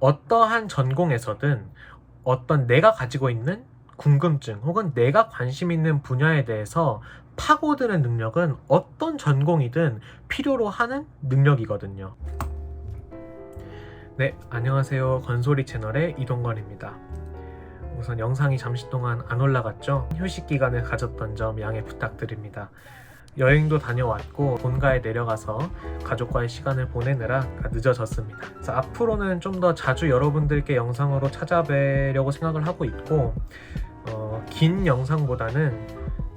어떠한 전공에서든 어떤 내가 가지고 있는 궁금증 혹은 내가 관심 있는 분야에 대해서 파고드는 능력은 어떤 전공이든 필요로 하는 능력이거든요. 네, 안녕하세요. 건소리 채널의 이동건입니다. 우선 영상이 잠시 동안 안 올라갔죠? 휴식 기간을 가졌던 점 양해 부탁드립니다. 여행도 다녀왔고 본가에 내려가서 가족과의 시간을 보내느라 늦어졌습니다. 그래서 앞으로는 좀 더 자주 여러분들께 영상으로 찾아뵈려고 생각을 하고 있고 긴 영상보다는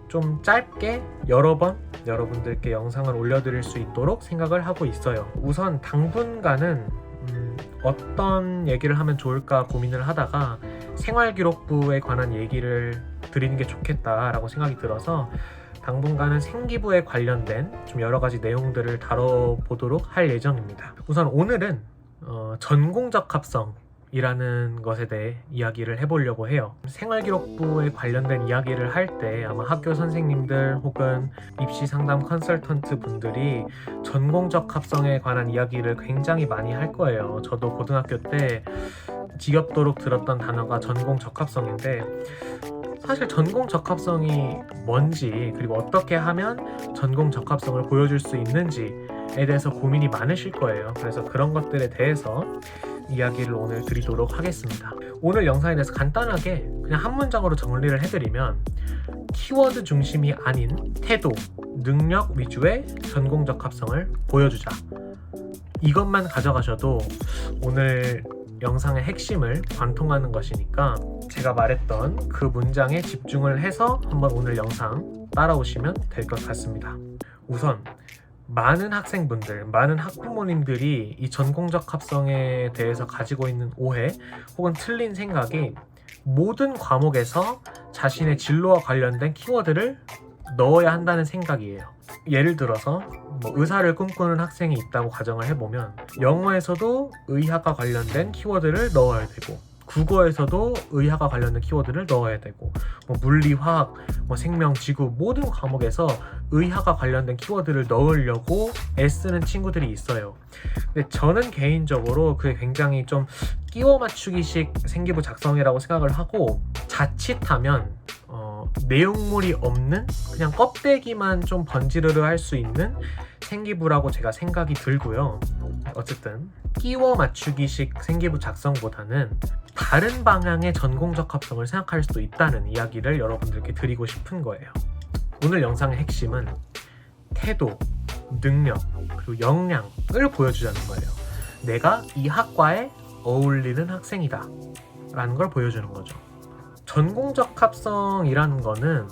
좀 짧게 여러 번 여러분들께 영상을 올려드릴 수 있도록 생각을 하고 있어요. 우선 당분간은 어떤 얘기를 하면 좋을까 고민을 하다가 생활기록부에 관한 얘기를 드리는 게 좋겠다라고 생각이 들어서 당분간은 생기부에 관련된 좀 여러 가지 내용들을 다뤄보도록 할 예정입니다. 우선 오늘은 전공적합성이라는 것에 대해 이야기를 해보려고 해요. 생활기록부에 관련된 이야기를 할 때 아마 학교 선생님들 혹은 입시 상담 컨설턴트 분들이 전공적합성에 관한 이야기를 굉장히 많이 할 거예요. 저도 고등학교 때 지겹도록 들었던 단어가 전공적합성인데 사실 전공적합성이 뭔지 그리고 어떻게 하면 전공적합성을 보여줄 수 있는지에 대해서 고민이 많으실 거예요. 그래서 그런 것들에 대해서 이야기를 오늘 드리도록 하겠습니다. 오늘 영상에 대해서 간단하게 그냥 한 문장으로 정리를 해드리면 키워드 중심이 아닌 태도, 능력 위주의 전공적합성을 보여주자. 이것만 가져가셔도 오늘 영상의 핵심을 관통하는 것이니까 제가 말했던 그 문장에 집중을 해서 한번 오늘 영상 따라오시면 될 것 같습니다. 우선 많은 학생분들, 많은 학부모님들이 이 전공적 합성에 대해서 가지고 있는 오해 혹은 틀린 생각이 모든 과목에서 자신의 진로와 관련된 키워드를 넣어야 한다는 생각이에요. 예를 들어서 의사를 꿈꾸는 학생이 있다고 가정을 해보면 영어에서도 의학과 관련된 키워드를 넣어야 되고 국어에서도 의학과 관련된 키워드를 넣어야 되고 물리, 화학, 생명, 지구 모든 과목에서 의학과 관련된 키워드를 넣으려고 애쓰는 친구들이 있어요. 근데 저는 개인적으로 그게 굉장히 좀 끼워 맞추기식 생기부 작성이라고 생각을 하고 자칫하면 내용물이 없는 그냥 껍데기만 좀 번지르르 할 수 있는 생기부라고 제가 생각이 들고요. 어쨌든 끼워 맞추기식 생기부 작성보다는 다른 방향의 전공적 합성을 생각할 수도 있다는 이야기를 여러분들께 드리고 싶은 거예요. 오늘 영상의 핵심은 태도, 능력, 그리고 역량을 보여주자는 거예요. 내가 이 학과에 어울리는 학생이다 라는 걸 보여주는 거죠. 전공적 합성이라는 거는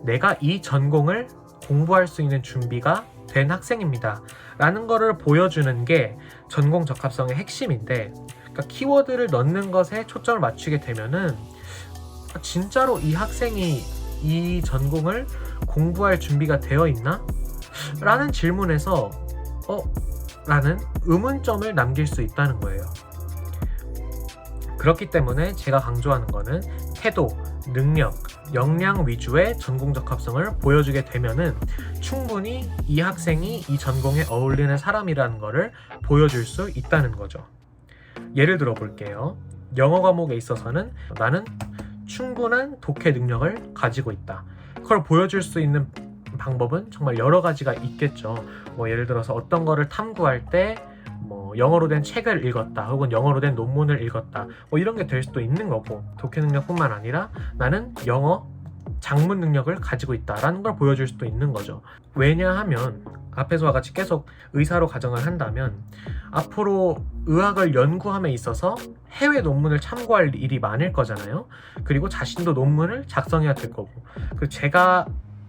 내가 이 전공을 공부할 수 있는 준비가 된 학생입니다 라는 거를 보여주는 게 전공적 합성의 핵심인데, 그러니까 키워드를 넣는 것에 초점을 맞추게 되면은 진짜로 이 학생이 이 전공을 공부할 준비가 되어 있나? 라는 질문에서 라는 의문점을 남길 수 있다는 거예요. 그렇기 때문에 제가 강조하는 거는 태도, 능력, 역량 위주의 전공적 합성을 보여주게 되면은 충분히 이 학생이 이 전공에 어울리는 사람이라는 거를 보여줄 수 있다는 거죠. 예를 들어 볼게요. 영어 과목에 있어서는 나는 충분한 독해 능력을 가지고 있다. 그걸 보여줄 수 있는 방법은 정말 여러 가지가 있겠죠. 예를 들어서 어떤 거를 탐구할 때 영어로 된 책을 읽었다 혹은 영어로 된 논문을 읽었다 이런 게 될 수도 있는 거고, 독해 능력뿐만 아니라 나는 영어 작문 능력을 가지고 있다라는 걸 보여줄 수도 있는 거죠. 왜냐하면 앞에서와 같이 계속 의사로 가정을 한다면 앞으로 의학을 연구함에 있어서 해외 논문을 참고할 일이 많을 거잖아요. 그리고 자신도 논문을 작성해야 될 거고, 그리고 제가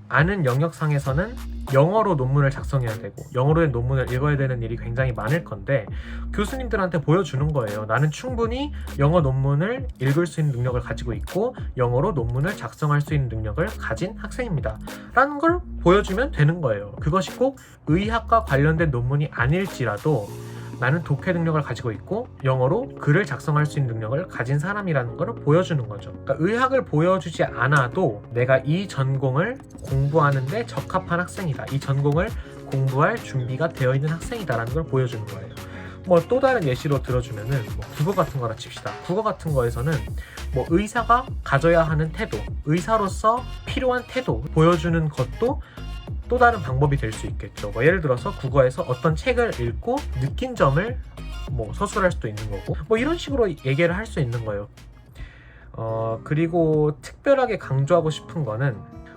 아는 영역상에서는 영어로 논문을 작성해야 되고 영어로 된 논문을 읽어야 되는 일이 굉장히 많을 건데 교수님들한테 보여주는 거예요. 나는 충분히 영어 논문을 읽을 수 있는 능력을 가지고 있고 영어로 논문을 작성할 수 있는 능력을 가진 학생입니다 라는 걸 보여주면 되는 거예요. 그것이 꼭 의학과 관련된 논문이 아닐지라도 나는 독해 능력을 가지고 있고 영어로 글을 작성할 수 있는 능력을 가진 사람이라는 걸 보여주는 거죠. 그러니까 의학을 보여주지 않아도 내가 이 전공을 공부하는 데 적합한 학생이다, 이 전공을 공부할 준비가 되어 있는 학생이다라는 걸 보여주는 거예요. 뭐 또 다른 예시로 들어주면은 뭐 국어 같은 거라 칩시다. 국어 같은 거에서는 뭐 의사가 가져야 하는 태도, 의사로서 필요한 태도 보여주는 것도 또 다른 방법이 될 수 있겠죠. 뭐 예를 들어서 국어에서 어떤 책을 읽고 느낀 점을 뭐 서술할 수도 있는 거고, 뭐 이런 식으로 얘기를 할 수 있는 거예요. 그리고 특별하게 강조하고 싶은 거는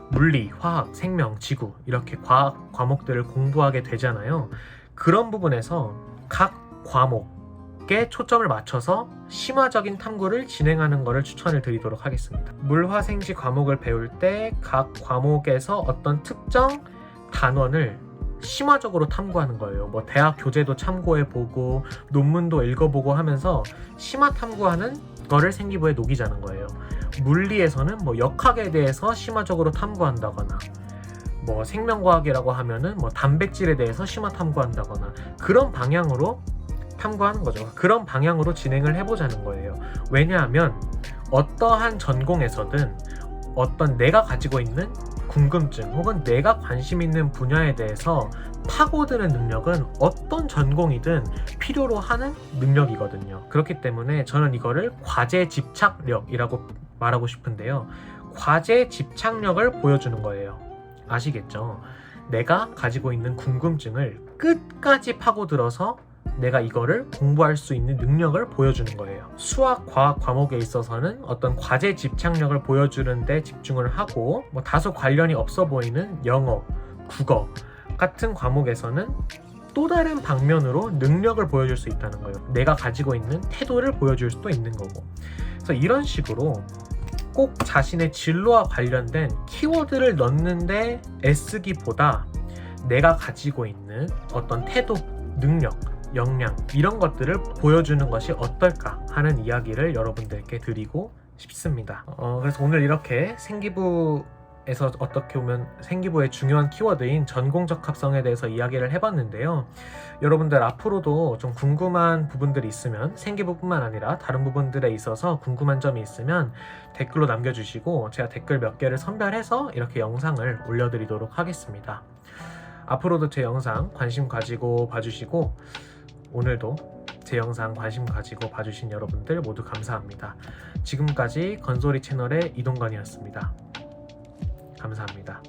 물리, 화학, 생명, 지구 이렇게 과학 과목들을 공부하게 되잖아요. 그런 부분에서 각 과목에 초점을 맞춰서 심화적인 탐구를 진행하는 것을 추천을 드리도록 하겠습니다. 물화생지 과목을 배울 때 각 과목에서 어떤 특정 단원을 심화적으로 탐구하는 거예요. 뭐 대학 교재도 참고해보고 논문도 읽어보고 하면서 심화 탐구하는 거를 생기부에 녹이자는 거예요. 물리에서는 뭐 역학에 대해서 심화적으로 탐구한다거나, 뭐 생명과학이라고 하면은 뭐 단백질에 대해서 심화 탐구한다거나, 그런 방향으로 탐구하는 거죠. 그런 방향으로 진행을 해보자는 거예요. 왜냐하면 어떠한 전공에서든 어떤 내가 가지고 있는 궁금증 혹은 내가 관심 있는 분야에 대해서 파고드는 능력은 어떤 전공이든 필요로 하는 능력이거든요. 그렇기 때문에 저는 이거를 과제 집착력이라고 말하고 싶은데요. 과제 집착력을 보여주는 거예요. 아시겠죠? 내가 가지고 있는 궁금증을 끝까지 파고들어서 내가 이거를 공부할 수 있는 능력을 보여주는 거예요. 수학, 과학 과목에 있어서는 어떤 과제 집착력을 보여주는 데 집중을 하고, 뭐 다소 관련이 없어 보이는 영어, 국어 같은 과목에서는 또 다른 방면으로 능력을 보여줄 수 있다는 거예요. 내가 가지고 있는 태도를 보여줄 수도 있는 거고. 그래서 이런 식으로 꼭 자신의 진로와 관련된 키워드를 넣는데 애쓰기보다 내가 가지고 있는 어떤 태도, 능력, 역량 이런 것들을 보여주는 것이 어떨까 하는 이야기를 여러분들께 드리고 싶습니다. 그래서 오늘 이렇게 생기부에서 어떻게 보면 생기부의 중요한 키워드인 전공적 합성에 대해서 이야기를 해봤는데요. 여러분들 앞으로도 좀 궁금한 부분들이 있으면 생기부뿐만 아니라 다른 부분들에 있어서 궁금한 점이 있으면 댓글로 남겨주시고 제가 댓글 몇 개를 선별해서 이렇게 영상을 올려드리도록 하겠습니다. 앞으로도 제 영상 관심 가지고 봐주시고 오늘도 제 영상 관심 가지고 봐주신 여러분들 모두 감사합니다. 지금까지 건소리 채널의 이동건이었습니다. 감사합니다.